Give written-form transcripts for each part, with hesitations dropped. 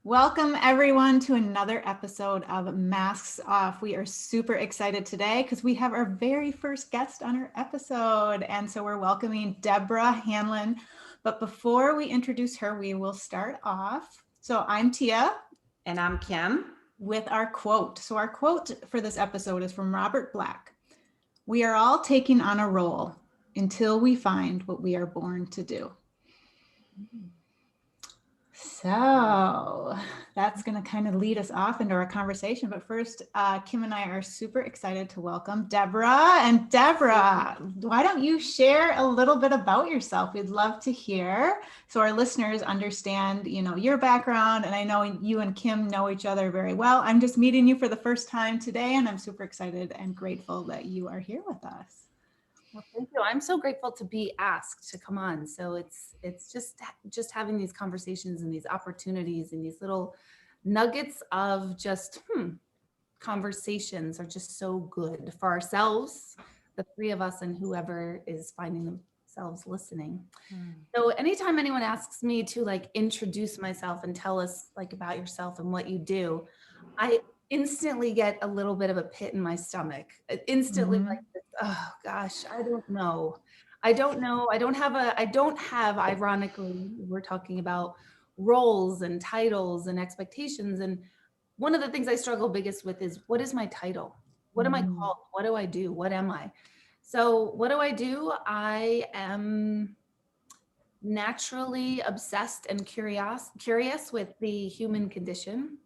Welcome everyone to another episode of Masks Off. We are super excited today because we have our very first guest on our episode. And so we're welcoming Deborah Hanlon. But before we introduce her, we will start off. So I'm Tia. And I'm Kim. With our quote. So our quote for this episode is from Robert Black. We are all taking on a role until we find what we are born to do. So that's going to kind of lead us off into our conversation. But first, Kim and I are super excited to welcome Deborah. And Deborah, why don't you share a little bit about yourself? We'd love to hear so our listeners understand, your background. And I know you and Kim know each other very well. I'm just meeting you for the first time today, and I'm super excited and grateful that you are here with us. Well, thank you. I'm so grateful to be asked to come on. So it's just having these conversations and these opportunities and these little nuggets of just conversations are just so good for ourselves, the three of us, and whoever is finding themselves listening. So anytime anyone asks me to introduce myself and tell us about yourself and what you do, I instantly get a little bit of a pit in my stomach. Instantly oh gosh, I don't know. I don't know. I don't have, ironically, we're talking about roles and titles and expectations. And one of the things I struggle biggest with is, what is my title? What am I called? What do I do? What am I? So what do? I am naturally obsessed and curious with the human condition.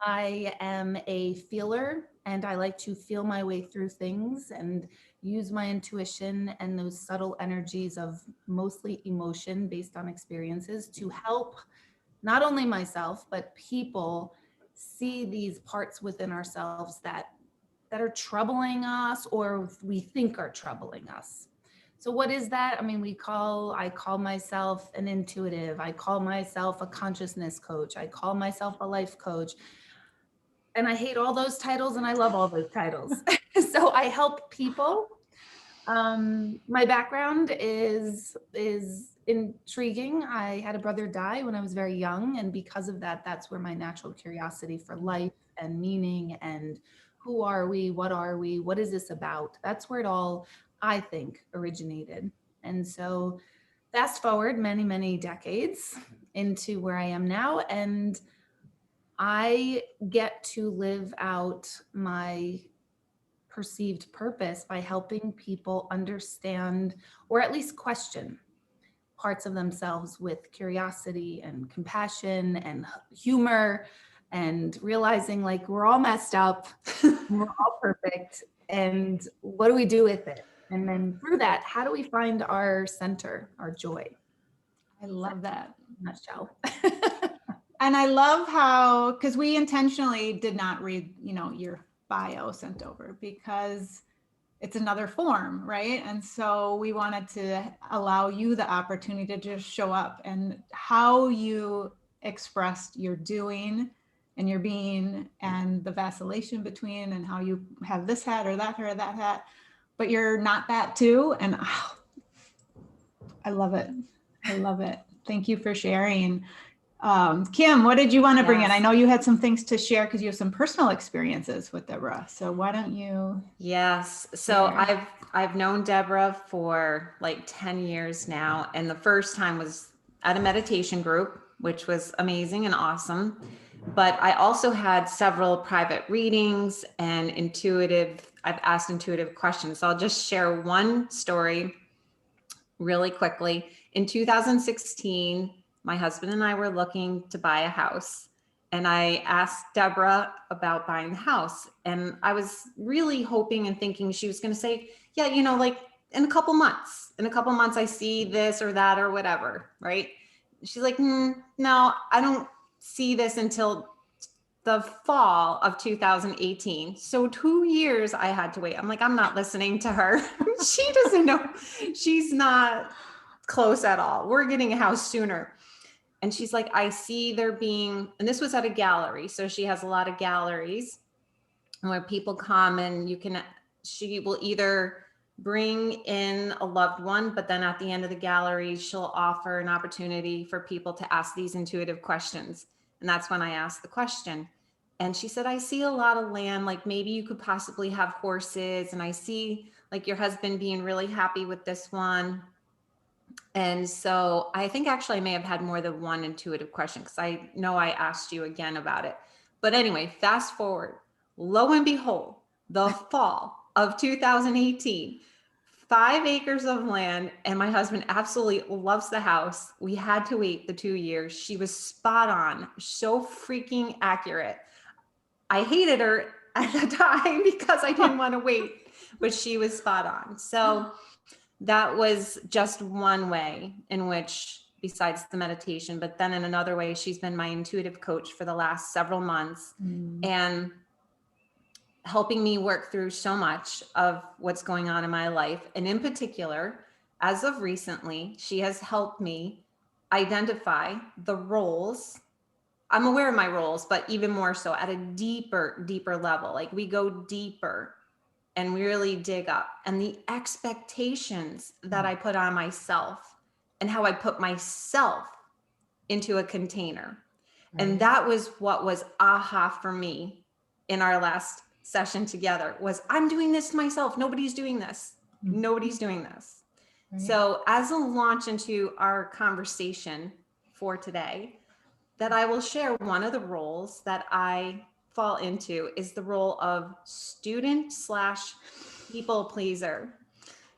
I am a feeler, and I like to feel my way through things and use my intuition and those subtle energies of mostly emotion based on experiences to help not only myself, but people see these parts within ourselves that are troubling us or we think are troubling us. So what is that? I mean, I call myself an intuitive. I call myself a consciousness coach. I call myself a life coach. And I hate all those titles and I love all those titles. So I help people. My background is intriguing. I had a brother die when I was very young. And because of that, that's where my natural curiosity for life and meaning and who are we? What is this about? That's where it all, I think, originated. And so fast forward many, many decades into where I am now. And I get to live out my perceived purpose by helping people understand, or at least question, parts of themselves with curiosity and compassion and humor, and realizing we're all messed up, we're all perfect, and what do we do with it? And then through that, how do we find our center, our joy? I love that. Nutshell. And I love how, because we intentionally did not read, your bio sent over because it's another form, right? And so we wanted to allow you the opportunity to just show up, and how you expressed your doing and your being and the vacillation between, and how you have this hat or that hat or that hat, but you're not that too. And I love it. I love it. Thank you for sharing. Kim, what did you want to bring in? I know you had some things to share because you have some personal experiences with Deborah. So why don't you? Yes. So I've known Deborah for 10 years now. And the first time was at a meditation group, which was amazing and awesome. But I also had several private readings and I've asked intuitive questions. So I'll just share one story really quickly. In 2016, my husband and I were looking to buy a house, and I asked Deborah about buying the house. And I was really hoping and thinking she was going to say, yeah, in a couple months, I see this or that or whatever. Right. She's like, no, I don't see this until the fall of 2018. So 2 years I had to wait. I'm like, I'm not listening to her. She doesn't know. She's not close at all. We're getting a house sooner. And she's like, I see there being, and this was at a gallery. So she has a lot of galleries where people come and she will either bring in a loved one, but then at the end of the gallery, she'll offer an opportunity for people to ask these intuitive questions. And that's when I asked the question. And she said, I see a lot of land, like maybe you could possibly have horses. And I see like your husband being really happy with this one. And so I think actually I may have had more than one intuitive question because I know I asked you again about it. But anyway, fast forward, lo and behold, the fall of 2018, 5 acres of land, and my husband absolutely loves the house. We had to wait the 2 years. She was spot on, so freaking accurate. I hated her at the time because I didn't want to wait, but she was spot on. So that was just one way in which, besides the meditation, but then in another way, she's been my intuitive coach for the last several months and helping me work through so much of what's going on in my life. And in particular, as of recently, she has helped me identify the roles. I'm aware of my roles, but even more so at a deeper level. Like we go deeper and really dig up, and the expectations that I put on myself and how I put myself into a container. Right. And that was what was aha for me in our last session together was I'm doing this to myself. Nobody's doing this. Nobody's doing this. Right. So as a launch into our conversation for today, that I will share one of the roles that I fall into is the role of student / people pleaser.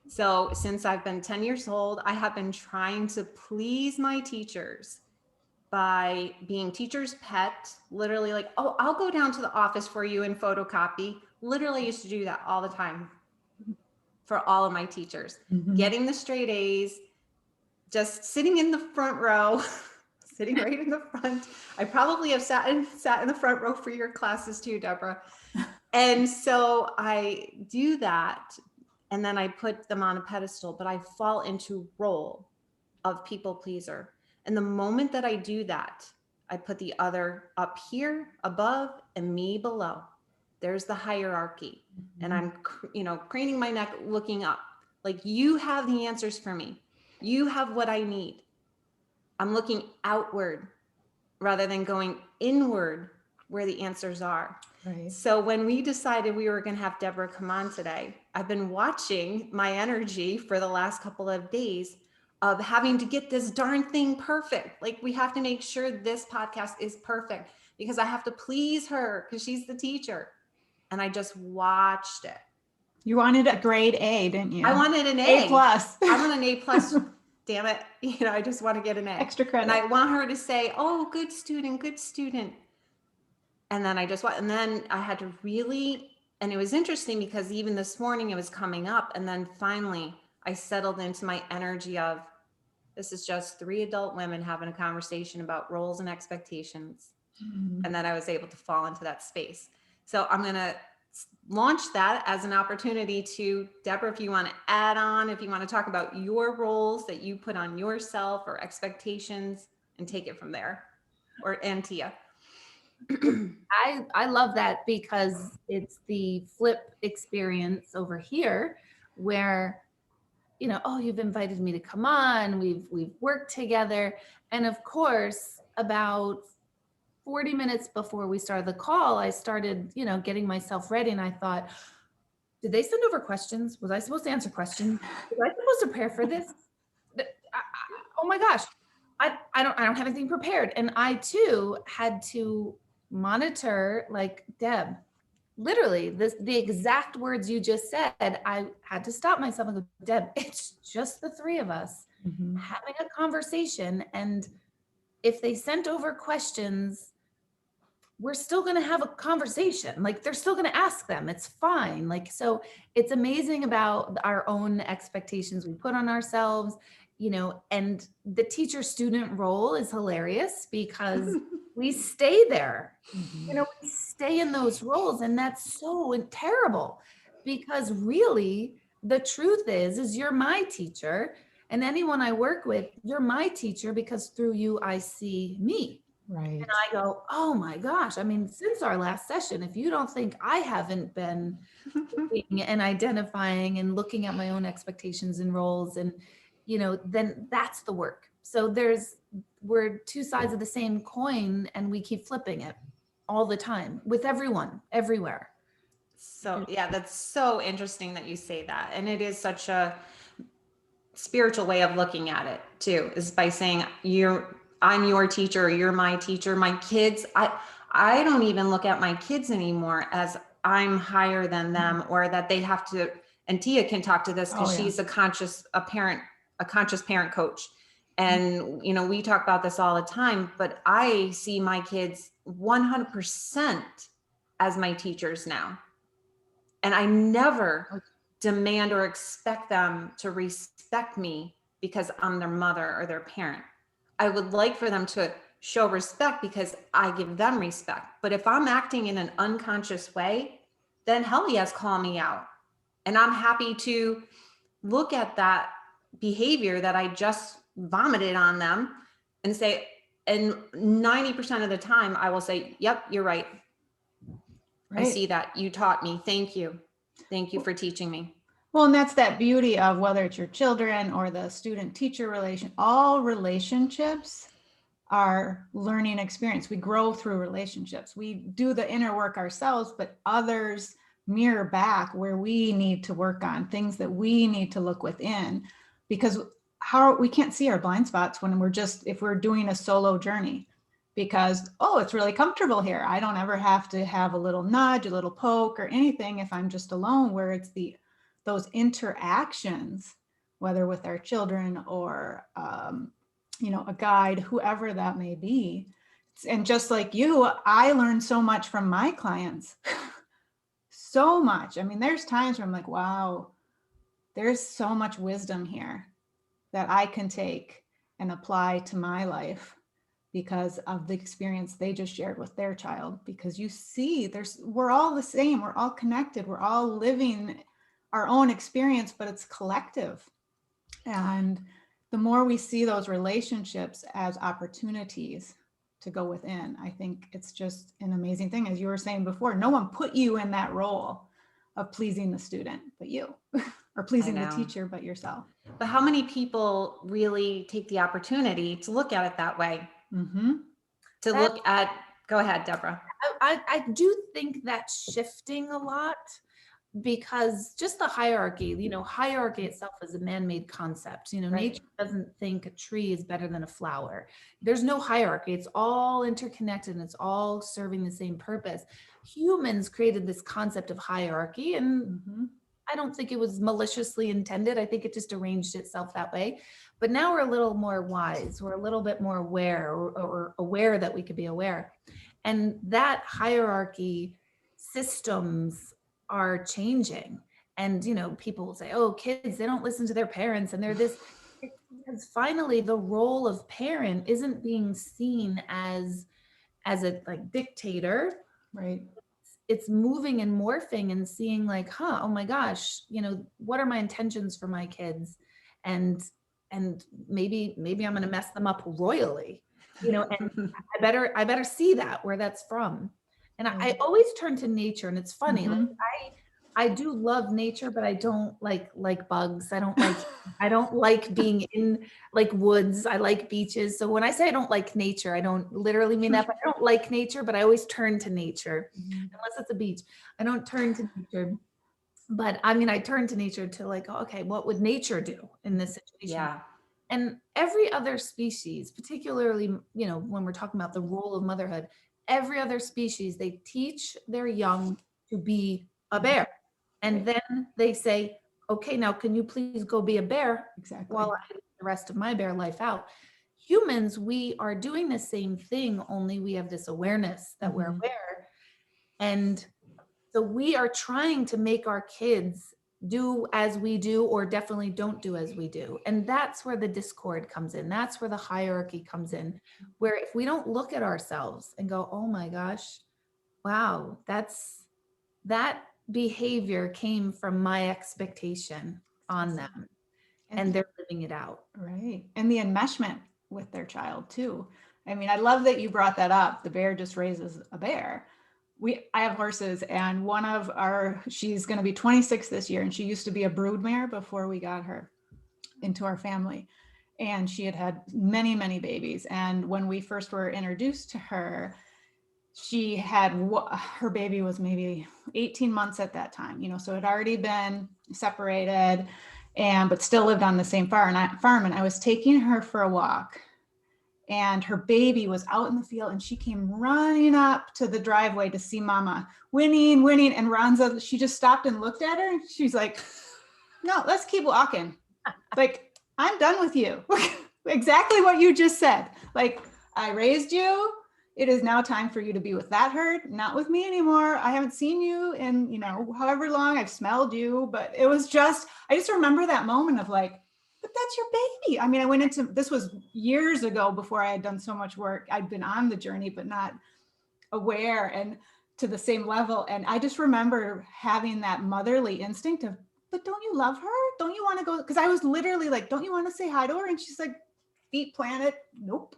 So since I've been 10 years old, I have been trying to please my teachers by being teacher's pet, literally like, oh, I'll go down to the office for you and photocopy. Literally used to do that all the time for all of my teachers, getting the straight A's, just sitting in the front row, sitting right in the front. I probably have sat in the front row for your classes too, Deborah. And so I do that, and then I put them on a pedestal, but I fall into role of people pleaser. And the moment that I do that, I put the other up here above and me below. There's the hierarchy. And I'm, craning my neck, looking up, like you have the answers for me. You have what I need. I'm looking outward rather than going inward where the answers are. Right. So when we decided we were going to have Deborah come on today, I've been watching my energy for the last couple of days of having to get this darn thing perfect. Like we have to make sure this podcast is perfect because I have to please her because she's the teacher. And I just watched it. You wanted a grade A, didn't you? I wanted an A+. I want an A+. Damn it. I just want to get an A. Extra credit. And I want her to say, oh, good student, good student. And then and then I had to really, and it was interesting because even this morning it was coming up. And then finally I settled into my energy of, this is just 3 adult women having a conversation about roles and expectations. And then I was able to fall into that space. So I'm going to launch that as an opportunity to Deborah, if you want to add on, if you want to talk about your roles that you put on yourself or expectations and take it from there, and Tia. I love that because it's the flip experience over here where, oh, you've invited me to come on. We've worked together. And of course, about 40 minutes before we started the call, I started, getting myself ready. And I thought, did they send over questions? Was I supposed to answer questions? Was I supposed to prepare for this? Oh my gosh, I don't have anything prepared. And I too had to monitor, like, Deb, literally the exact words you just said. I had to stop myself and go, Deb, it's just the 3 of us having a conversation. And if they sent over questions, we're still going to have a conversation. Like they're still going to ask them. It's fine. Like, so it's amazing about our own expectations we put on ourselves, and the teacher student role is hilarious because we stay there, we stay in those roles. And that's so terrible because really the truth is you're my teacher, and anyone I work with, you're my teacher because through you, I see me. Right. And I go, oh my gosh. I mean, since our last session, if you don't think I haven't been looking and identifying and looking at my own expectations and roles and, then that's the work. So we're two sides of the same coin, and we keep flipping it all the time with everyone, everywhere. So yeah, that's so interesting that you say that. And it is such a spiritual way of looking at it too, is by saying I'm your teacher, or you're my teacher. My kids, I don't even look at my kids anymore as I'm higher than them, or that they have to, and Tia can talk to this because she's a conscious parent coach. And, you know, we talk about this all the time, but I see my kids 100% as my teachers now. And I never demand or expect them to respect me because I'm their mother or their parent. I would like for them to show respect because I give them respect. But if I'm acting in an unconscious way, then hell yes, call me out. And I'm happy to look at that behavior that I just vomited on them and say, and 90% of the time I will say, yep, you're right. I see that. You taught me. Thank you. Thank you for teaching me. Well, and that's that beauty of whether it's your children or the student-teacher relation, all relationships are learning experience. We grow through relationships. We do the inner work ourselves, but others mirror back where we need to work on things that we need to look within, because we can't see our blind spots when if we're doing a solo journey, because, oh, it's really comfortable here. I don't ever have to have a little nudge, a little poke or anything if I'm just alone, where it's those interactions, whether with our children or, you know, a guide, whoever that may be. And just like you, I learned so much from my clients, so much. I mean, there's times where I'm like, wow, there's so much wisdom here that I can take and apply to my life because of the experience they just shared with their child. Because you see, we're all the same, we're all connected, we're all living our own experience, but it's collective. And the more we see those relationships as opportunities to go within, I think it's just an amazing thing. As you were saying before, no one put you in that role of pleasing the student, but you, or pleasing the teacher, but yourself. But how many people really take the opportunity to look at it that way? Mm-hmm. Go ahead, Deborah. I do think that's shifting a lot, because just the hierarchy, you know, hierarchy itself is a man-made concept. You know, nature doesn't think a tree is better than a flower. There's no hierarchy. It's all interconnected and it's all serving the same purpose. Humans created this concept of hierarchy, and I don't think it was maliciously intended. I think it just arranged itself that way. But now we're a little more wise. We're a little bit more aware, or aware that we could be aware. And that hierarchy systems are changing. And, you know, people will say, oh, kids, they don't listen to their parents and they're this. Because finally the role of parent isn't being seen as a like dictator. Right. It's moving and morphing and seeing like, oh my gosh, you know, what are my intentions for my kids? And maybe I'm going to mess them up royally, you know, and I better see that, where that's from. And I always turn to nature, and it's funny. Like I do love nature, but I don't like bugs. I don't like being in like woods. I like beaches. So when I say I don't like nature, I don't literally mean that, but I don't like nature, but I always turn to nature unless it's a beach. I don't turn to nature, but I mean, I turn to nature to like, okay, what would nature do in this situation? Yeah. And every other species, particularly, you know, when we're talking about the role of motherhood, every other species, they teach their young to be a bear. And then they say, okay, now can you please go be a bear while I live the rest of my bear life out? Humans, we are doing the same thing, only we have this awareness that we're aware. And so we are trying to make our kids do as we do, or definitely don't do as we do. And that's where the discord comes in. That's where the hierarchy comes in, where if we don't look at ourselves and go, oh my gosh, wow, that behavior came from my expectation on them, and they're living it out. Right. And the enmeshment with their child too. I mean, I love that you brought that up. The bear just raises a bear. I have horses, and she's going to be 26 this year, and she used to be a broodmare before we got her into our family. and she had had many, many babies. And when we first were introduced to her, she had, her baby was maybe 18 months at that time, so it had already been separated, but still lived on the same farm. And I was taking her for a walk, and her baby was out in the field, and she came running up to the driveway to see Mama winning. And Ronza, she just stopped and looked at her, and she's like, no, let's keep walking. Like, I'm done with you. Exactly what you just said. Like, I raised you. It is now time for you to be with that herd, not with me anymore. I haven't seen you in, however long. I've smelled you, but it was just, I just remember that moment of like, but that's your baby. I mean, I went into, this was years ago before I had done so much work. I'd been on the journey, but not aware and to the same level. And I just remember having that motherly instinct of, but don't you love her? Don't you want to go? Because I was literally like, don't you want to say hi to her? And she's like, feet planted. Nope.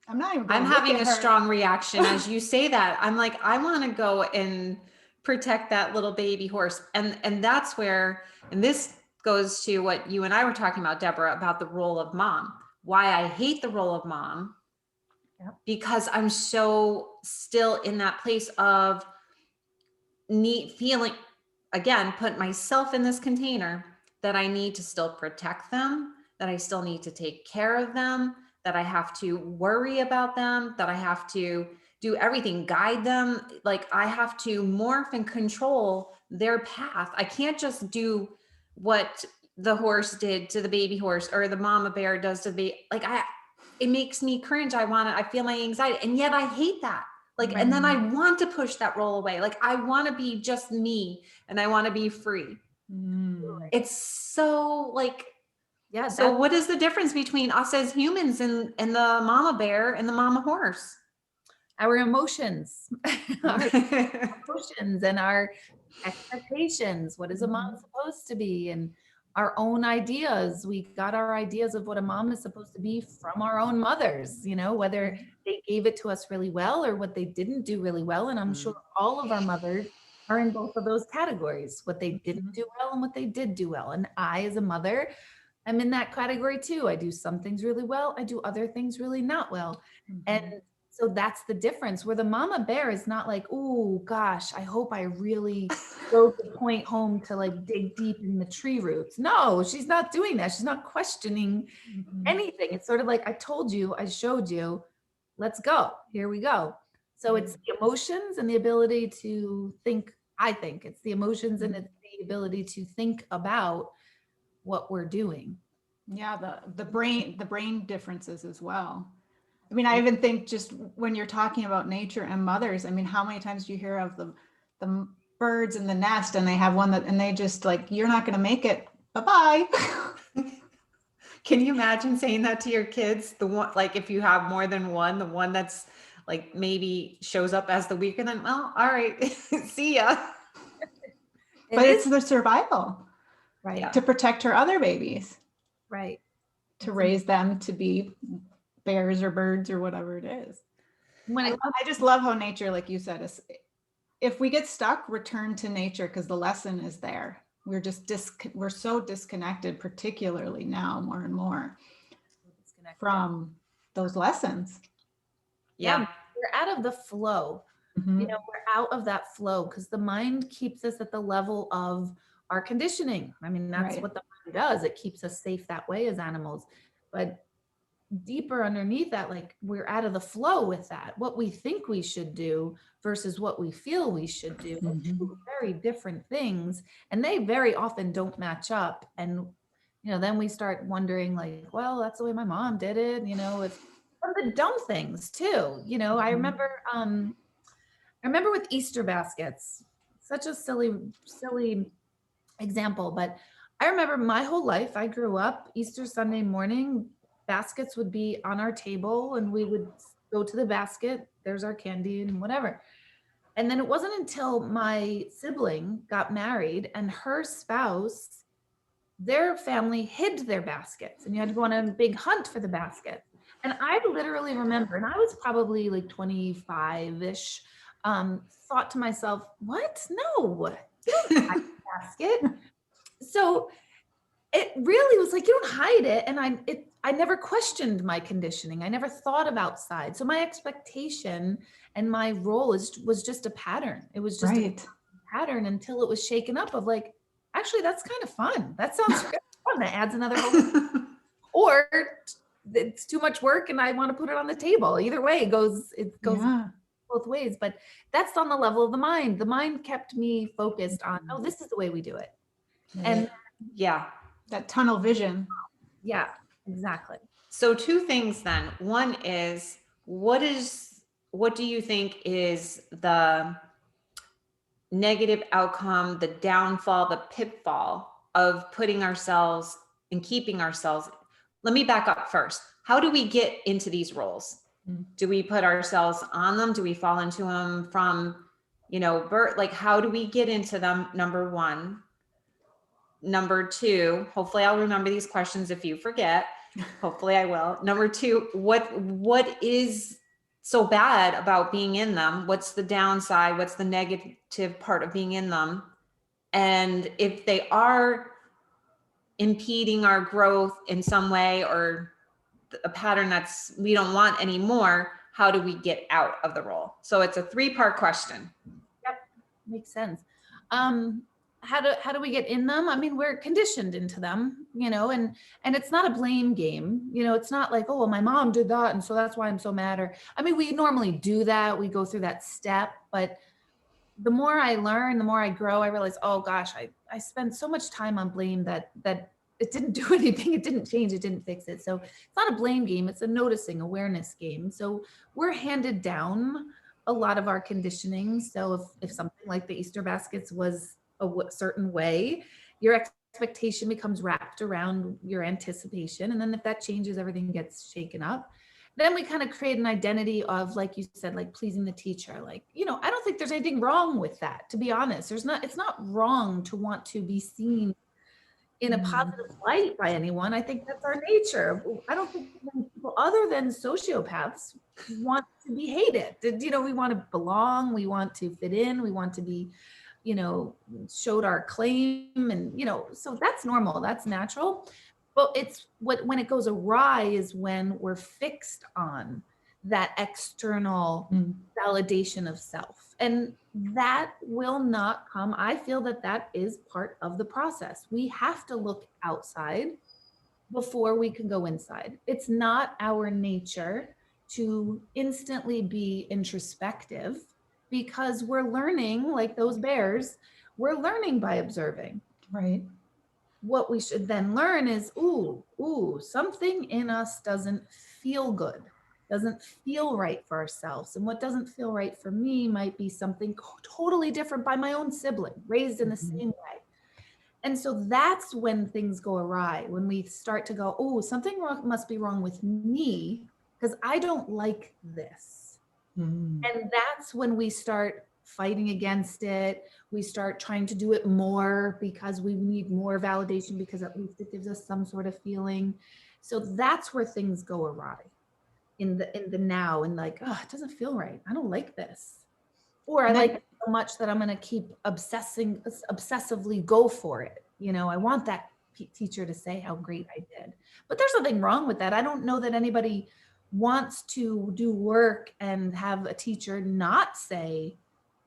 I'm not even I'm having a strong reaction as you say that. I'm like, I want to go and protect that little baby horse. And that's where, and this goes to what you and I were talking about, Deborah, about the role of mom, why I hate the role of mom, because I'm so still in that place of feeling, again, put myself in this container that I need to still protect them, that I still need to take care of them, that I have to worry about them, that I have to do everything, guide them. Like I have to morph and control their path. I can't just do what the horse did to the baby horse or the mama bear does to the baby. Like it makes me cringe. I feel my anxiety, and yet I hate that. Like, and then I want to push that role away. Like I want to be just me and I want to be free. It's so like, yeah. So what is the difference between us as humans and the mama bear and the mama horse? Our emotions, and our expectations. What is a mom supposed to be? And our own ideas. We got our ideas of what a mom is supposed to be from our own mothers, whether they gave it to us really well or what they didn't do really well. And I'm sure all of our mothers are in both of those categories, what they didn't do well and what they did do well. And I, as a mother, I'm in that category too. I do some things really well. I do other things really not well. And so that's the difference, where the mama bear is not like, oh gosh, I hope I really go to point home to like dig deep in the tree roots. No, she's not doing that. She's not questioning anything. It's sort of like, I told you, I showed you, let's go. Here we go. So it's the emotions and the ability to think. I think it's the emotions and it's the ability to think about what we're doing. Yeah, the brain differences as well. I mean, I even think just when you're talking about nature and mothers, I mean, how many times do you hear of the birds in the nest and they have one and they just like, you're not going to make it. Bye-bye. Can you imagine saying that to your kids? The one, like if you have more than one, the one that's like maybe shows up as the weaker, then, well, all right, see ya. But it's the survival, right? To protect her other babies, right? To raise them to be bears or birds or whatever it is. I just love how nature, like you said, is, if we get stuck, return to nature because the lesson is there. We're just we're so disconnected, particularly now more and more from those lessons. Yeah, we're out of the flow. We're out of that flow because the mind keeps us at the level of our conditioning. I mean, that's what the mind does. It keeps us safe that way as animals. But deeper underneath that, like we're out of the flow with that. What we think we should do versus what we feel we should do are two very different things. And they very often don't match up. And, then we start wondering like, well, that's the way my mom did it. It's some of the dumb things too. I remember with Easter baskets, such a silly example, but I remember my whole life, I grew up Easter Sunday morning, baskets would be on our table and we would go to the basket. There's our candy and whatever. And then it wasn't until my sibling got married and her spouse, their family hid their baskets and you had to go on a big hunt for the basket. And I literally remember, and I was probably like 25-ish, thought to myself, what? No, you don't hide the basket. So it really was like, you don't hide it. And I never questioned my conditioning. I never thought of outside. So my expectation and my role was just a pattern. It was just a Right. pattern until it was shaken up of like, actually, that's kind of fun. That sounds good. Fun. That adds another whole, or it's too much work and I want to put it on the table. Either way, it goes Yeah. both ways. But that's on the level of the mind. The mind kept me focused on, oh, this is the way we do it. And Yeah. That tunnel vision. yeah, exactly. So two things then. One is, what do you think is the negative outcome, the downfall, the pitfall of putting ourselves and keeping ourselves? Let me back up first. How do we get into these roles? Do we put ourselves on them? Do we fall into them from, birth? Like, how do we get into them? Number one. Number two, hopefully I'll remember these questions if you forget. Hopefully I will. Number two, what is so bad about being in them? What's the downside? What's the negative part of being in them? And if they are impeding our growth in some way, or a pattern that's we don't want anymore, how do we get out of the role? So it's a 3-part question. Yep, makes sense. How do we get in them? I mean, we're conditioned into them, and it's not a blame game. It's not like, oh, well, my mom did that, and so that's why I'm so mad. Or, I mean, we normally do that. We go through that step, but the more I learn, the more I grow, I realize, oh gosh, I spend so much time on blame that it didn't do anything. It didn't change. It didn't fix it. So it's not a blame game. It's a noticing awareness game. So we're handed down a lot of our conditioning. So if something like the Easter baskets was a certain way, your expectation becomes wrapped around your anticipation. And then if that changes, everything gets shaken up. Then we kind of create an identity of, like you said, like pleasing the teacher. Like, I don't think there's anything wrong with that, to be honest. It's not wrong to want to be seen in a positive light by anyone. I think that's our nature. I don't think people other than sociopaths want to be hated. We want to belong. We want to fit in. We want to be, showed our claim, and, so that's normal. That's natural. But it's when it goes awry is when we're fixed on that external validation of self. And that will not come. I feel that is part of the process. We have to look outside before we can go inside. It's not our nature to instantly be introspective, because we're learning, like those bears, we're learning by observing. Right. What we should then learn is, something in us doesn't feel good, doesn't feel right for ourselves. And what doesn't feel right for me might be something totally different by my own sibling, raised in the same way. And so that's when things go awry, when we start to go, something must be wrong with me because I don't like this. And that's when we start fighting against it. We start trying to do it more because we need more validation, because at least it gives us some sort of feeling. So that's where things go awry in the now, and like, it doesn't feel right. I don't like this. Or I like it so much that I'm going to keep obsessively go for it. I want that teacher to say how great I did. But there's nothing wrong with that. I don't know that anybody wants to do work and have a teacher not say,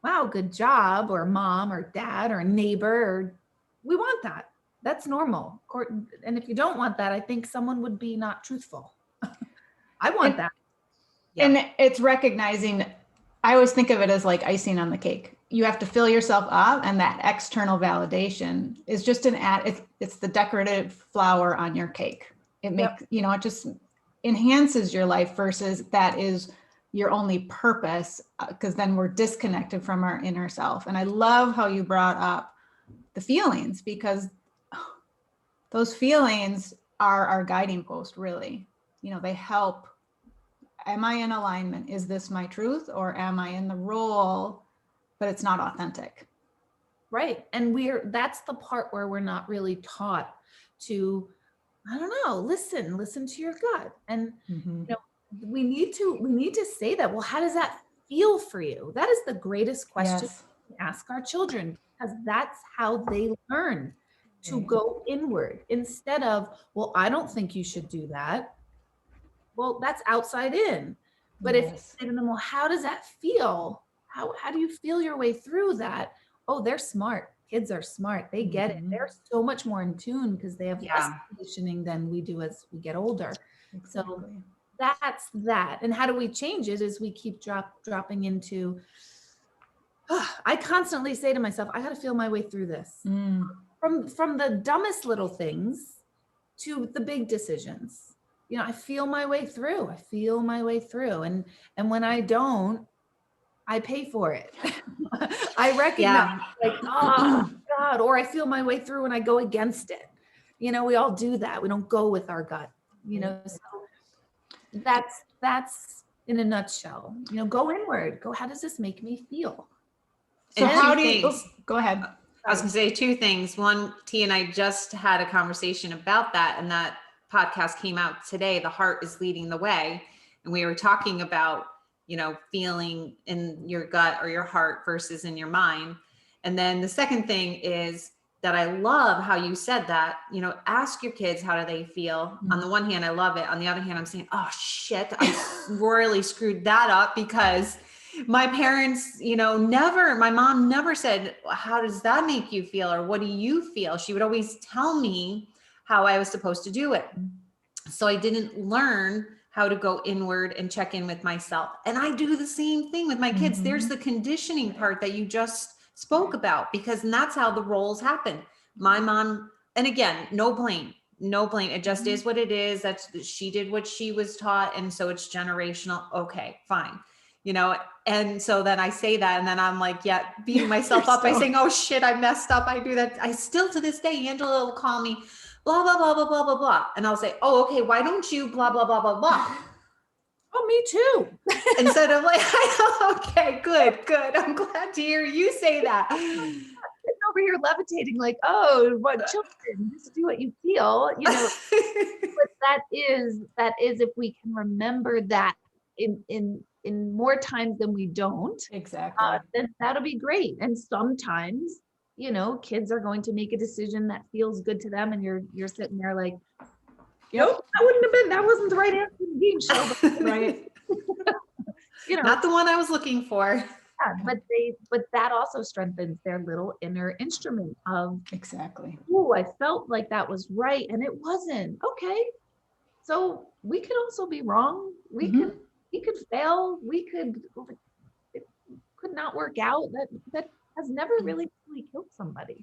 wow, good job, or mom or dad or neighbor, or we want that. That's normal. And if you don't want that, I think someone would be not truthful. I want that. Yeah. And it's recognizing, I always think of it as like icing on the cake. You have to fill yourself up, and that external validation is just it's the decorative flower on your cake. It makes, it just enhances your life, versus that is your only purpose, because then we're disconnected from our inner self. And I love how you brought up the feelings, because those feelings are our guiding post, really. They help. Am I in alignment? Is this my truth? Or am I in the role, but it's not authentic? Right. And that's the part where we're not really taught to, I don't know, listen to your gut. And, we need to say that. Well, how does that feel for you? That is the greatest question to ask our children, because that's how they learn. to Right. go inward instead of, well, I don't think you should do that. Well, that's outside in. But if you Yes. say to them, well, how does that feel? How do you feel your way through that? Oh, they're smart. Kids are smart. They get it. Mhm. They're so much more in tune because they have less Yeah. conditioning than we do as we get older. So Exactly. that's that. And how do we change it is we keep dropping into, I constantly say to myself, I got to feel my way through this. Mm. From the dumbest little things to the big decisions. You know, I feel my way through. I feel my way through. And when I don't, I pay for it. I recognize Yeah. like, oh God, or I feel my way through and I go against it. You know, we all do that. We don't go with our gut, you know. So that's in a nutshell. You know, go inward. Go, how does this make me feel? So And how two do you, things. go ahead. I was going to say two things. One, T and I just had a conversation about that, and that podcast came out today. The heart is leading the way. And we were talking about, feeling in your gut or your heart versus in your mind. And then the second thing is that I love how you said that, ask your kids, how do they feel? On the one hand, I love it. On the other hand, I'm saying, oh shit, I royally screwed that up because my parents, my mom never said, how does that make you feel? Or what do you feel? She would always tell me how I was supposed to do it. So I didn't learn how to go inward and check in with myself. And I do the same thing with my kids. There's the conditioning part that you just spoke about, because that's how the roles happen. My mom, and again, no blame. It just is what it is. She did what she was taught. And so it's generational. Okay, fine. And so then I say that, and then I'm like, yeah, beating myself up by saying, oh shit, I messed up. I do that. I still, to this day, Angela will call me, blah, blah, blah, blah, blah, blah, blah. And I'll say, oh, okay, why don't you blah, blah, blah, blah, blah. Oh, me too. Instead of like, okay, good. I'm glad to hear you say that. Sitting over here levitating like, oh, what children, just do what you feel, but that is if we can remember that in more times than we don't, Exactly. then that'll be great. And sometimes, kids are going to make a decision that feels good to them, and you're sitting there like, nope, that wasn't the right answer in the game show. Right. Not the one I was looking for. Yeah, but that also strengthens their little inner instrument of, Exactly. oh, I felt like that was right and it wasn't. Okay. So we could also be wrong. We could fail. It could not work out. That has never really killed somebody.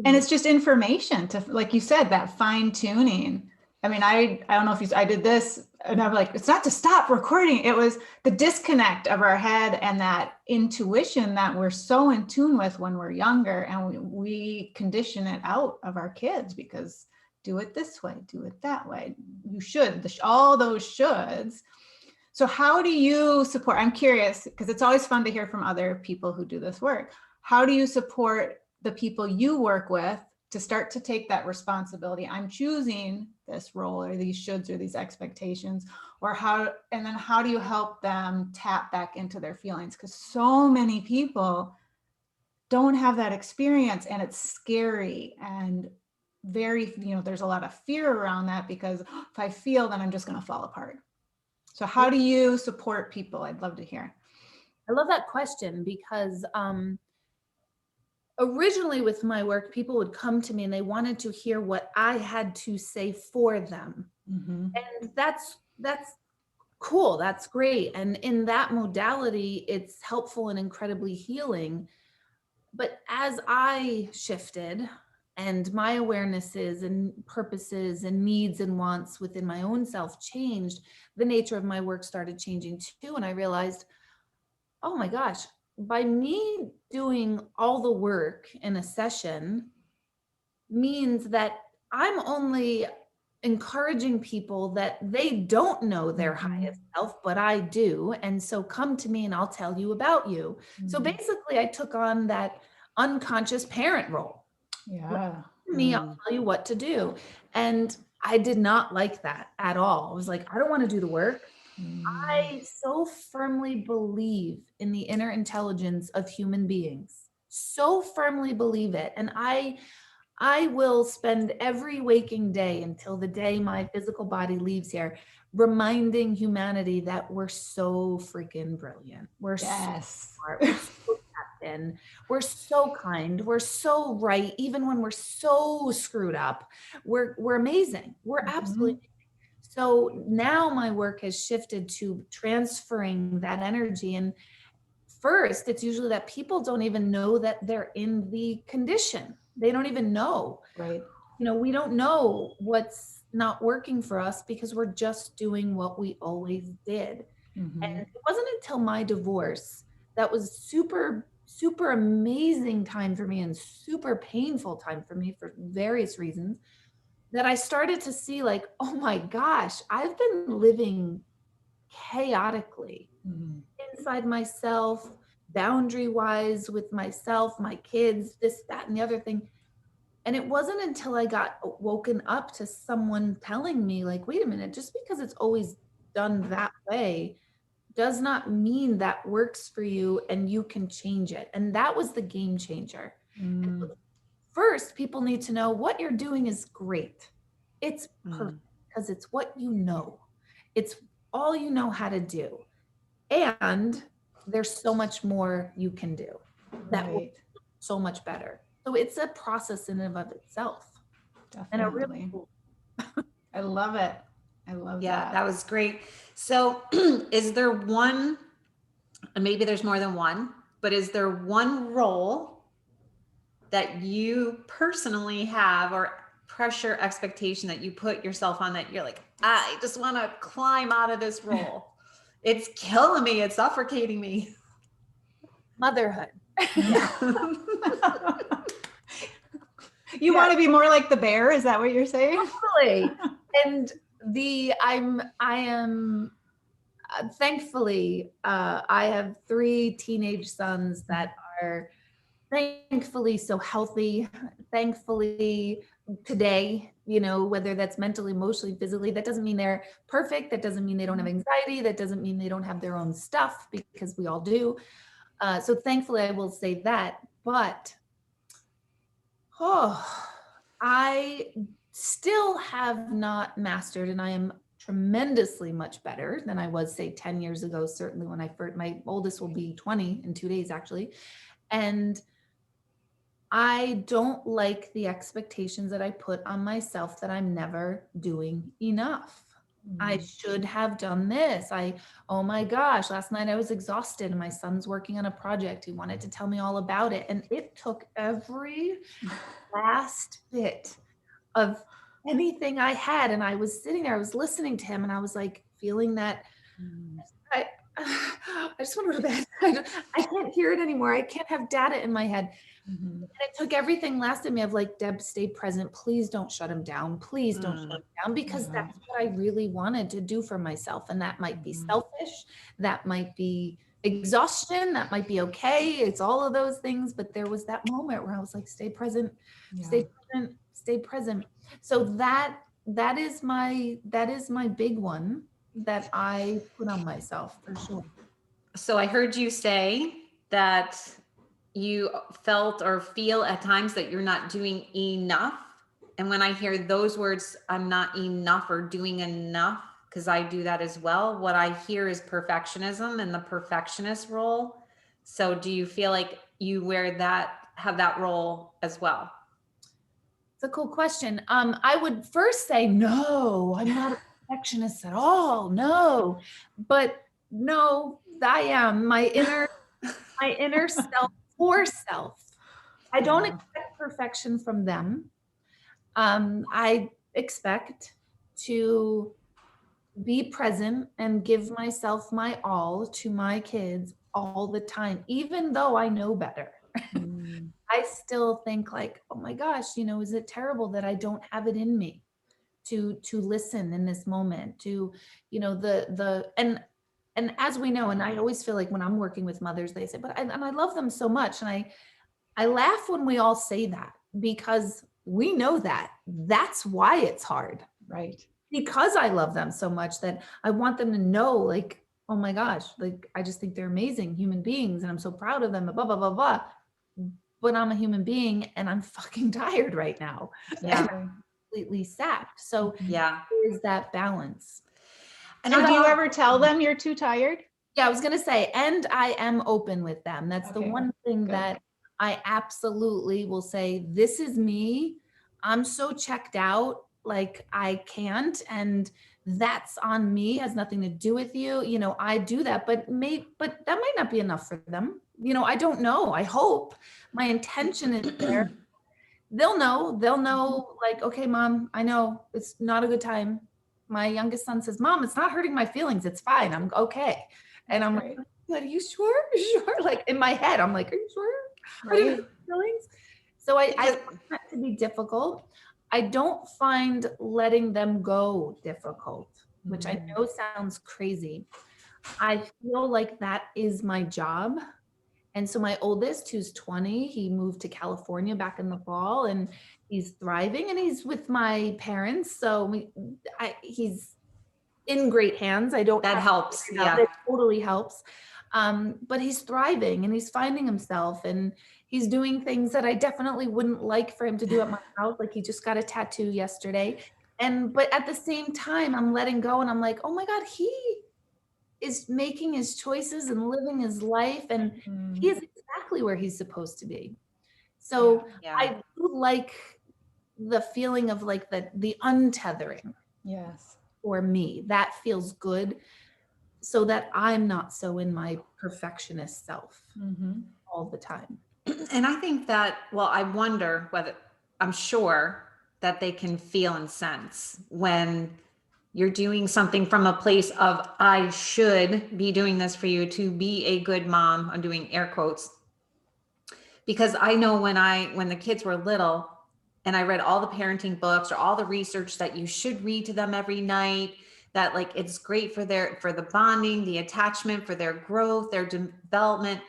And it's just information to, like you said, that fine tuning. I mean, I don't know if I did this, and I'm like, it's not to stop recording. It was the disconnect of our head and that intuition that we're so in tune with when we're younger, and we condition it out of our kids because do it this way, do it that way. You should, all those shoulds. So how do you support? I'm curious, because it's always fun to hear from other people who do this work. How do you support the people you work with to start to take that responsibility? I'm choosing this role or these shoulds or these expectations, or how do you help them tap back into their feelings? Because so many people don't have that experience, and it's scary and very, there's a lot of fear around that, because if I feel, then I'm just going to fall apart. So how do you support people? I'd love to hear. I love that question because originally with my work, people would come to me and they wanted to hear what I had to say for them. And that's cool. That's great. And in that modality, it's helpful and incredibly healing. But as I shifted and my awarenesses and purposes and needs and wants within my own self changed, the nature of my work started changing too. And I realized, oh my gosh, by me doing all the work in a session means that I'm only encouraging people that they don't know their highest self, but I do. And so come to me and I'll tell you about you. So basically I took on that unconscious parent role. Yeah. Me, I'll tell you what to do. And I did not like that at all. I was like, I don't want to do the work. I so firmly believe in the inner intelligence of human beings. So firmly believe it. And I I will spend every waking day until the day my physical body leaves here, reminding humanity that we're so freaking brilliant. We're so Yes. smart. We're so tapped in. We're so kind. We're so right. Even when we're so screwed up, we're amazing. We're absolutely amazing. So now my work has shifted to transferring that energy. And first, it's usually that people don't even know that they're in the condition. They don't even know. Right. We don't know what's not working for us because we're just doing what we always did. Mhm. And it wasn't until my divorce that was super, super amazing time for me and super painful time for me for various reasons that I started to see like, oh my gosh, I've been living chaotically Mhm. inside myself, boundary wise with myself, my kids, this, that, and the other thing. And it wasn't until I got woken up to someone telling me, like, wait a minute, just because it's always done that way does not mean that works for you and you can change it. And that was the game changer. Mm. First, people need to know what you're doing is great. It's perfect Mm. because it's what you know. It's all you know how to do. And there's so much more you can do that will Right. be so much better. So it's a process in and of itself. And a really Definitely. cool. I love it. I love Yeah, that. that was great. So is there one, and maybe there's more than one, but is there one role that you personally have or pressure expectation that you put yourself on that you're like, I just want to climb out of this role? It's killing me. It's suffocating me. Motherhood. Yeah. You want to be more like the bear? Is that what you're saying? Totally. And I am thankfully, I have 3 teenage sons that are thankfully so healthy, thankfully today, whether that's mentally, emotionally, physically. That doesn't mean they're perfect. That doesn't mean they don't have anxiety. That doesn't mean they don't have their own stuff, because we all do. So thankfully, I will say that. But I still have not mastered, and I am tremendously much better than I was, say, 10 years ago. Certainly when my oldest will be 20 in 2 days, actually. And I don't like the expectations that I put on myself that I'm never doing enough. I should have done this. Oh my gosh, last night I was exhausted and my son's working on a project. He wanted to tell me all about it. And it took every last bit of anything I had. And I was sitting there, I was listening to him, and I was like feeling that I, I just want to go to bed. I can't hear it anymore. I can't have data in my head. Mhm. And it took everything last of me of like, Deb, stay present. Please don't shut him down. Please don't shut him down, because that's what I really wanted to do for myself. And that might be selfish. That might be exhaustion. That might be okay. It's all of those things. But there was that moment where I was like, stay present, stay present, stay present. So that is my big one that I put on myself, for sure. So I heard you say that you felt or feel at times that you're not doing enough. And when I hear those words, I'm not enough or doing enough, because I do that as well, what I hear is perfectionism and the perfectionist role. So do you feel like you have that role as well? It's a cool question. I would first say, no, I'm not a perfectionist at all. No, but no, I am my inner self, core self. I don't expect perfection from them. I expect to be present and give myself my all to my kids all the time, even though I know better. I still think like, oh my gosh, is it terrible that I don't have it in me to listen in this moment, to, and as we know, and I always feel like when I'm working with mothers, they say, and I love them so much. And I laugh when we all say that, because we know that that's why it's hard. Right. Because I love them so much that I want them to know, like, oh my gosh, like, I just think they're amazing human beings and I'm so proud of them, blah, blah, blah, blah. but I'm a human being and I'm fucking tired right now. Yeah. Completely sapped. So Yeah. there's that balance. And do you ever tell them you're too tired? Yeah, I was going to say, and I am open with them. That's the Okay, one thing good. that I absolutely will say, this is me. I'm so checked out, like I can't, and that's on me, has nothing to do with you. You know, I do that, but that might not be enough for them. You know, I don't know. I hope my intention is there. They'll know like, okay, mom, I know it's not a good time. My youngest son says, mom, it's not hurting my feelings. It's fine. I'm okay. And I'm Right. like, are you sure? Sure. Like in my head, I'm like, are you sure? I Right. don't have feelings. So I find that to be difficult. I don't find letting them go difficult, which I know sounds crazy. I feel like that is my job. And so my oldest, who's 20, he moved to California back in the fall, and he's thriving, and he's with my parents. So he's in great hands. I don't That have helps. to figure it out. Yeah. It totally helps. But he's thriving and he's finding himself, and he's doing things that I definitely wouldn't like for him to do at my house. Like he just got a tattoo yesterday. But at the same time, I'm letting go and I'm like, oh my God, he is making his choices and living his life, and he is exactly where he's supposed to be. So Yeah. I do like the feeling of like the untethering Yes. for me. That feels good, so that I'm not so in my perfectionist self all the time. And I think that, well, I wonder whether, I'm sure that they can feel and sense when you're doing something from a place of, I should be doing this for you to be a good mom. I'm doing air quotes. Because I know when the kids were little and I read all the parenting books or all the research that you should read to them every night, that like it's great for the bonding, the attachment, for their growth, their development.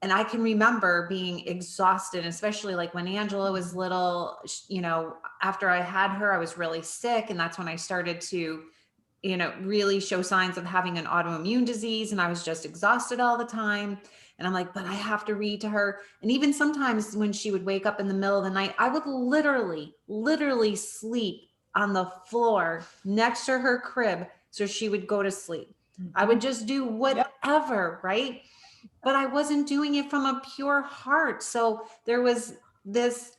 And I can remember being exhausted, especially like when Angela was little, you know, after I had her, I was really sick. And that's when I started to, you know, really show signs of having an autoimmune disease. And I was just exhausted all the time. And I'm like, but I have to read to her. And even sometimes when she would wake up in the middle of the night, I would literally sleep on the floor next to her crib so she would go to sleep. I would just do whatever, right? But I wasn't doing it from a pure heart. So there was this,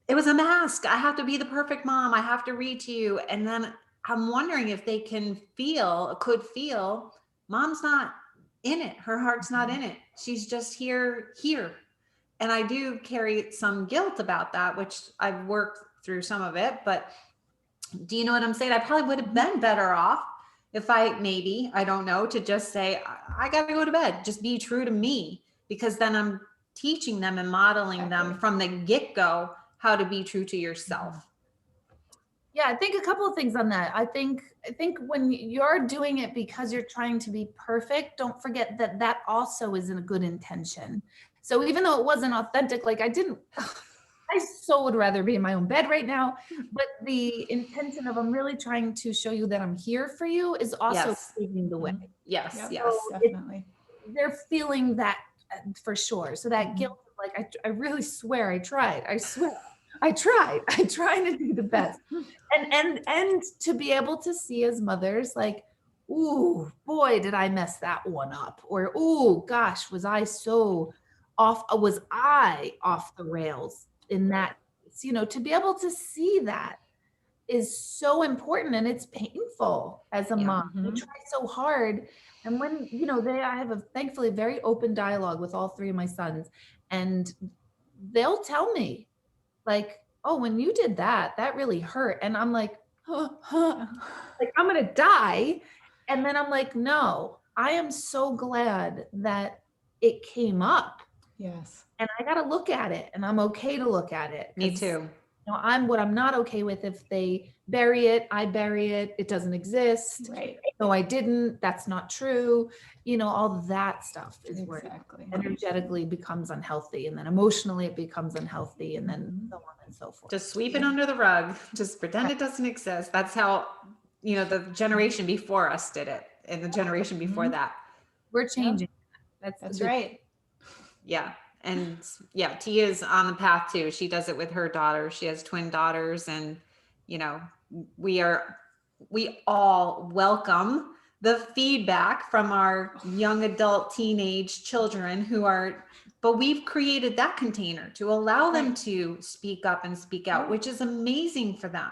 it was a mask. I have to be the perfect mom. I have to read to you. And then I'm wondering if they could feel mom's not in it. Her heart's not in it. She's just here. And I do carry some guilt about that, which I've worked through some of it, but do you know what I'm saying? I probably would have been better off if I don't know, to just say, I got to go to bed, just be true to me, because then I'm teaching them and modeling them from the get-go how to be true to yourself. Yeah, I think a couple of things on that. I think when you're doing it because you're trying to be perfect, don't forget that also is in a good intention. So even though it wasn't authentic, like I so would rather be in my own bed right now, but the intention of I'm really trying to show you that I'm here for you is also paving the way. Yes, Yep. yes. So Definitely. they're feeling that for sure. So that guilt, like I really swear I tried. I swear I tried. I tried to do the best. And to be able to see as mothers, like, ooh, boy, did I mess that one up. Or, ooh, gosh, was I off the rails in that, you know, to be able to see that is so important, and it's painful as a mom. We try so hard. And when, you know, I have a thankfully very open dialogue with all three of my sons, and they'll tell me like, oh, when you did that, that really hurt. And I'm like, like I'm going to die. And then I'm like, no, I am so glad that it came up. Yes. And I got to look at it, and I'm okay to look at it. Me too. You know, I'm not okay with if they bury it, I bury it, it doesn't exist. Right. No, I didn't. That's not true. You know, all that stuff is where it Exactly. energetically becomes unhealthy, and then emotionally it becomes unhealthy, and then so on and so forth. Just sweep it under the rug. Just pretend it doesn't exist. That's how, you know, the generation before us did it, and the generation before that. We're changing. That's right. Yeah. And yeah, Tia's on the path too. She does it with her daughter. She has twin daughters, and you know, we all welcome the feedback from our young adult teenage children but we've created that container to allow them to speak up and speak out, which is amazing for them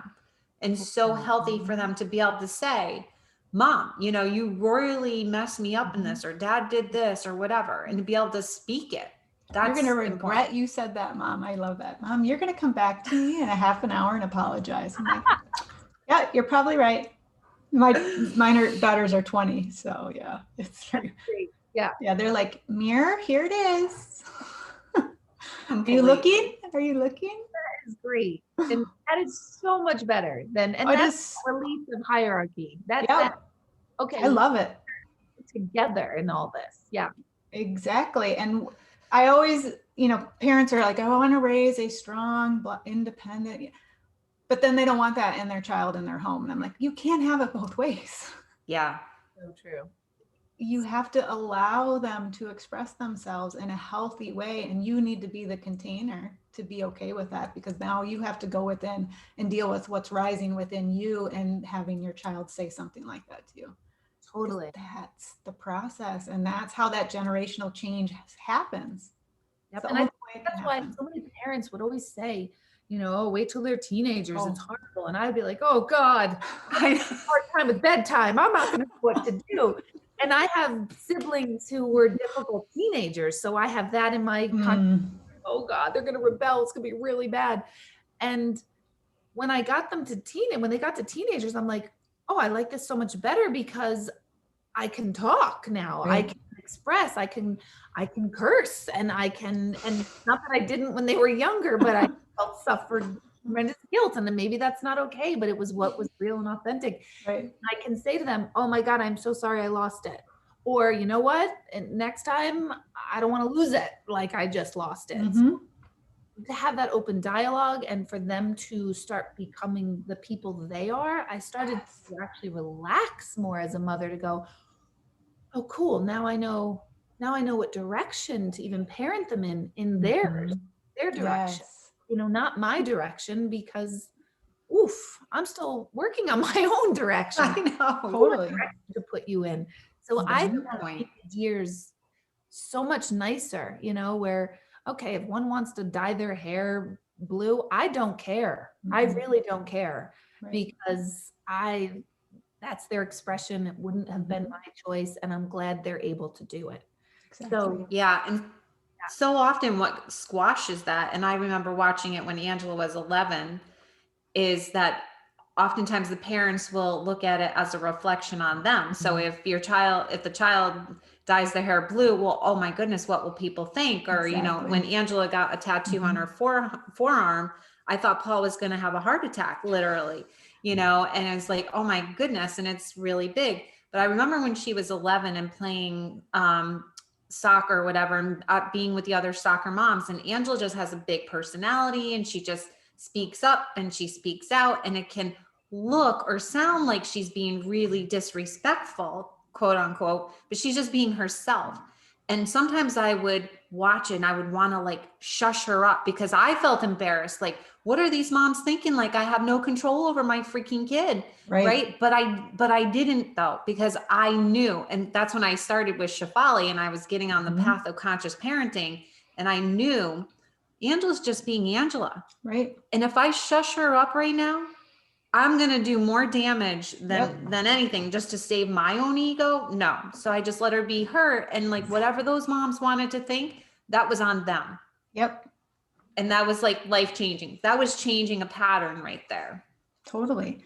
and so healthy for them to be able to say, Mom, you know, you royally messed me up in this, or Dad did this, or whatever, and to be able to speak it. You're going to regret you said that, Mom. I love that. Mom, you're going to come back to me in a half an hour and apologize. I'm like, yeah, you're probably right. Minor daughters are 20. So yeah, it's true. Yeah. Yeah. They're like, mirror, here it is. Are you looking? Are you looking? That is great. And that is so much better than, and that's release of hierarchy. That's okay. I love it. Together in all this. Yeah. Exactly. And I always, you know, parents are like, oh, I want to raise a strong, independent, but then they don't want that in their child in their home. And I'm like, you can't have it both ways. Yeah. So true. You have to allow them to express themselves in a healthy way. And you need to be the container to be okay with that, because now you have to go within and deal with what's rising within you and having your child say something like that to you. Totally. That's the process. And that's how that generational change happens. Yep. And that's why so many parents would always say, you know, oh, wait till they're teenagers. It's horrible. And I'd be like, oh God, I have a hard time with bedtime. I'm not going to know what to do. And I have siblings who were difficult teenagers. So I have that in my oh God, they're going to rebel. It's going to be really bad. And when they got to teenagers, I'm like, oh, I like this so much better because I can talk now. Right. I can express, I can curse, and not that I didn't when they were younger, but I suffered tremendous guilt, and then maybe that's not okay, but it was what was real and authentic. Right. I can say to them, oh my God, I'm so sorry I lost it. Or you know what? And next time I don't want to lose it like I just lost it. Mm-hmm. To have that open dialogue and for them to start becoming the people they are, I started to actually relax more as a mother, to go, oh, cool. Now I know what direction to even parent them in their direction, Yes. you know, not my direction, because I'm still working on my own direction. I know, totally. To put you in. So I made years so much nicer, you know, where, okay, if one wants to dye their hair blue, I don't care. I really don't care, because that's their expression. It wouldn't have been my choice, and I'm glad they're able to do it. Exactly. So yeah, and so often what squashes that, and I remember watching it when Angela was 11, is that oftentimes the parents will look at it as a reflection on them. So if the child dyes their hair blue, well, oh my goodness, what will people think? Or, you know, when Angela got a tattoo on her forearm, I thought Paul was going to have a heart attack, literally, you know, and it's like, oh my goodness. And it's really big. But I remember when she was 11 and playing soccer or whatever, and being with the other soccer moms, and Angela just has a big personality, and she just speaks up and she speaks out, and it can look or sound like she's being really disrespectful, quote unquote, but she's just being herself. And sometimes I would watch it and I would want to like shush her up, because I felt embarrassed. Like, what are these moms thinking? Like, I have no control over my freaking kid. Right. But I didn't, though, because I knew. And that's when I started with Shefali, and I was getting on the path of conscious parenting. And I knew Angela's just being Angela. Right. And if I shush her up right now, I'm going to do more damage than anything, just to save my own ego. No. So I just let her be her. And like, whatever those moms wanted to think, that was on them. Yep. And that was like life-changing. That was changing a pattern right there. Totally.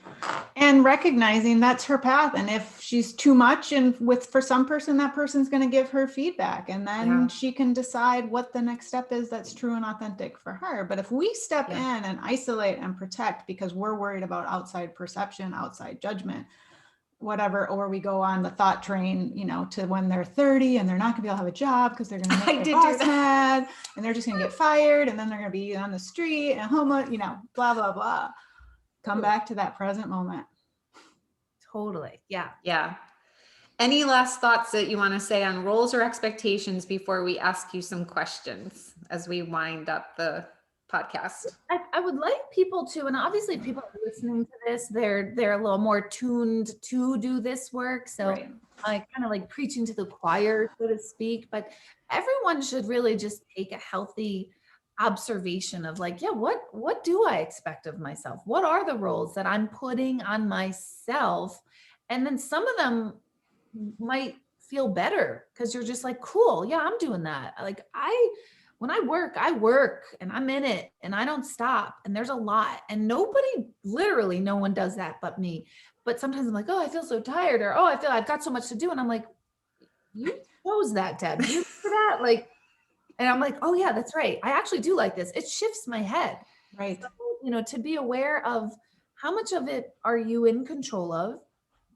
And recognizing that's her path. And if she's too much, and for some person, that person's going to give her feedback, and then she can decide what the next step is that's true and authentic for her. But if we step in and isolate and protect because we're worried about outside perception, outside judgment, whatever, or we go on the thought train, you know, to when they're 30 and they're not gonna be able to have a job because they're gonna make their boss mad, and they're just gonna get fired, and then they're gonna be on the street and homeless, you know, blah, blah, blah. Come back to that present moment. Totally. Yeah. Yeah. Any last thoughts that you want to say on roles or expectations before we ask you some questions? as we wind up the podcast? I would like people to, and obviously people are listening to this, they're a little more tuned to do this work. So Right. I kind of like preaching to the choir, so to speak, but everyone should really just take a healthy observation of like, yeah, what do I expect of myself? What are the roles that I'm putting on myself? And then some of them might feel better because you're just like, cool, yeah, I'm doing that. Like when I work and I'm in it and I don't stop. And there's a lot. And literally no one does that but me. But sometimes I'm like, oh, I feel so tired, or oh, I feel I've got so much to do. And I'm like, you chose that, Deb. You did that. Like, and I'm like, oh yeah, that's right. I actually do like this. It shifts my head. Right. So, to be aware of how much of it are you in control of?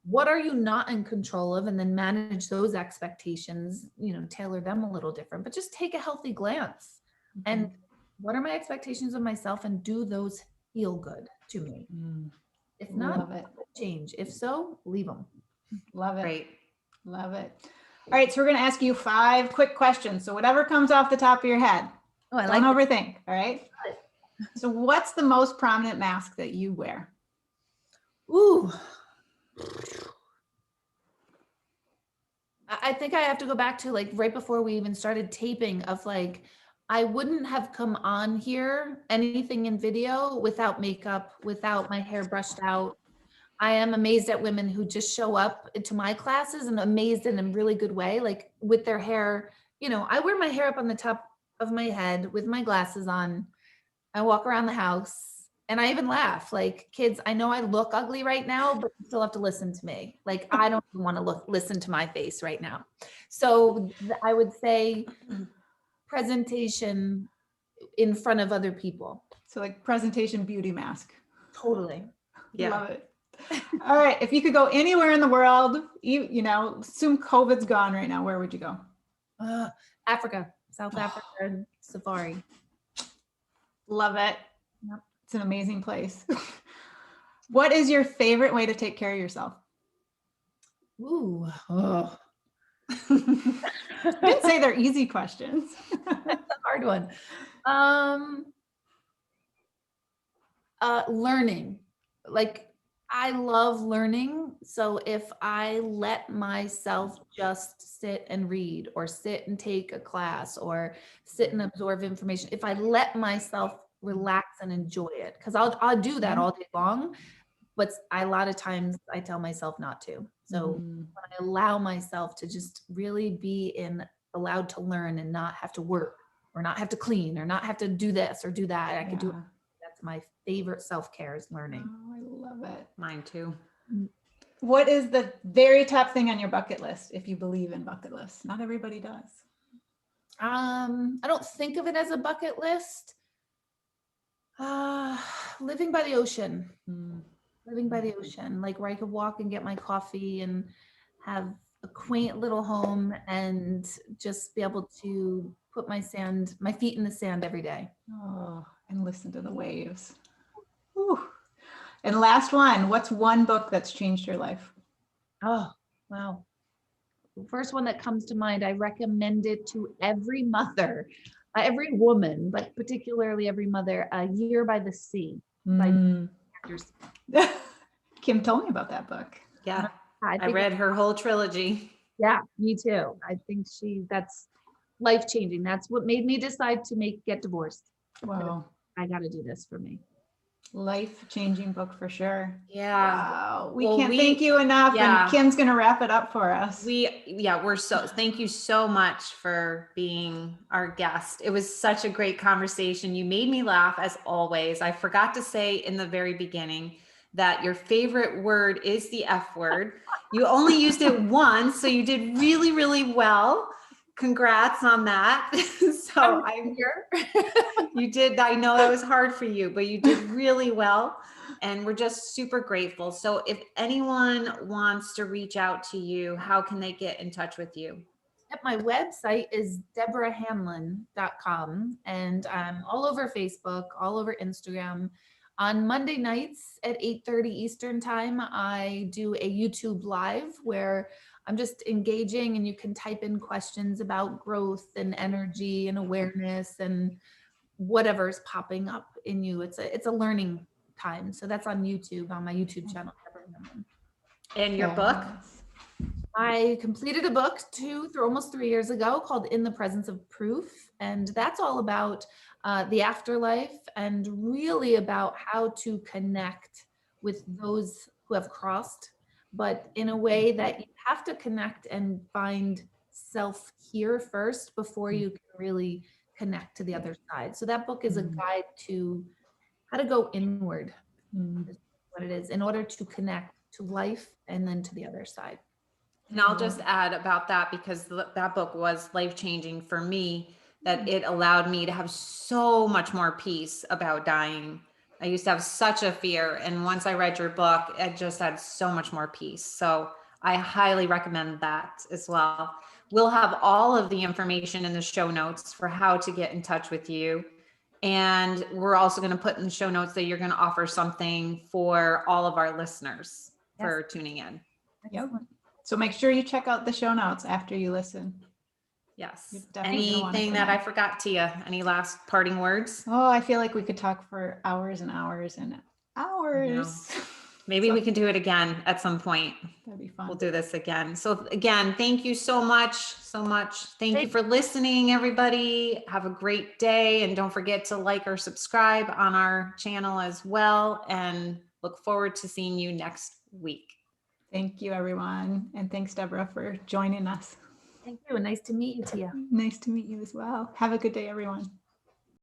What are you not in control of? And then manage those expectations, tailor them a little different, but just take a healthy glance. And what are my expectations of myself, and do those feel good to me? If not, Love it. change. If so, leave them. Love it. Great. Love it. All right. So we're going to ask you 5 quick questions. So whatever comes off the top of your head, Oh, I don't like overthink. All right. So what's the most prominent mask that you wear? Ooh. I think I have to go back to like right before we even started taping of like, I wouldn't have come on here, anything in video, without makeup, without my hair brushed out. I am amazed at women who just show up to my classes, and amazed in a really good way, like with their hair. I wear my hair up on the top of my head with my glasses on. I walk around the house and I even laugh like, kids, I know I look ugly right now, but you still have to listen to me. Like, I don't want to listen to my face right now. So I would say presentation in front of other people. So like presentation beauty mask. Totally. Yeah. Love it. All right. If you could go anywhere in the world, assume COVID's gone right now, where would you go? Africa, South Africa, safari. Love it. Yep. It's an amazing place. What is your favorite way to take care of yourself? Ooh. Oh. I didn't say they're easy questions. That's a hard one. Learning. Like, I love learning. So if I let myself just sit and read, or sit and take a class, or sit and absorb information, if I let myself relax and enjoy it, because I'll do that all day long, but a lot of times I tell myself not to. So when I allow myself to just really be allowed to learn, and not have to work, or not have to clean, or not have to do this or do that, I could do it. That's my favorite self-care, is learning. Oh, I love it. Mine too. What is the very top thing on your bucket list, if you believe in bucket lists? Not everybody does. I don't think of it as a bucket list. Living by the ocean. Living by the ocean, like where I could walk and get my coffee and have a quaint little home, and just be able to put my feet in the sand every day. Oh, and listen to the waves. Whew. And last one, what's one book that's changed your life? Oh, wow. The first one that comes to mind, I recommend it to every mother, every woman, but particularly every mother, A Year by the Sea. By Kim told me about that book. Yeah. I think read her whole trilogy. Yeah, me too. I think that's life-changing. That's what made me decide to get divorced. Wow. I got to do this for me. Life-changing book for sure. Yeah. Wow. We can't thank you enough. Yeah. And Kim's going to wrap it up for us. Thank you so much for being our guest. It was such a great conversation. You made me laugh, as always. I forgot to say in the very beginning that your favorite word is the F word. You only used it once, so you did really, really well. Congrats on that. So I'm here. You did. I know that was hard for you, but you did really well. And we're just super grateful. So if anyone wants to reach out to you, how can they get in touch with you? My website is deborahhanlon.com, and I'm all over Facebook, all over Instagram. On Monday nights at 8:30 Eastern time, I do a YouTube live where I'm just engaging, and you can type in questions about growth and energy and awareness and whatever's popping up in you. It's a learning time. So that's on YouTube, on my YouTube channel, Deborah Hanlon. And your book? Yes. I completed a book almost 3 years ago called In the Presence of Proof. And that's all about the afterlife, and really about how to connect with those who have crossed, but in a way that you have to connect and find self here first before you can really connect to the other side. So that book is a guide to how to go inward, is what it is, in order to connect to life and then to the other side. And I'll just add about that, because that book was life-changing for me, that it allowed me to have so much more peace about dying. I used to have such a fear. And once I read your book, I just had so much more peace. So I highly recommend that as well. We'll have all of the information in the show notes for how to get in touch with you. And we're also going to put in the show notes that you're going to offer something for all of our listeners for tuning in. Yep. So make sure you check out the show notes after you listen. Yes. You're definitely gonna wanna Anything that I connect. forgot, Tia? Any last parting words? Oh, I feel like we could talk for hours and hours and hours. Maybe So we can do it again at some point. that'd be fun. We'll do this again. So again, thank you so much, so much. Thank you for listening, everybody. Have a great day. And don't forget to like or subscribe on our channel as well. And look forward to seeing you next week. Thank you, everyone. And thanks, Deborah, for joining us. Thank you, and nice to meet you, Tia. Nice to meet you as well. Have a good day, everyone.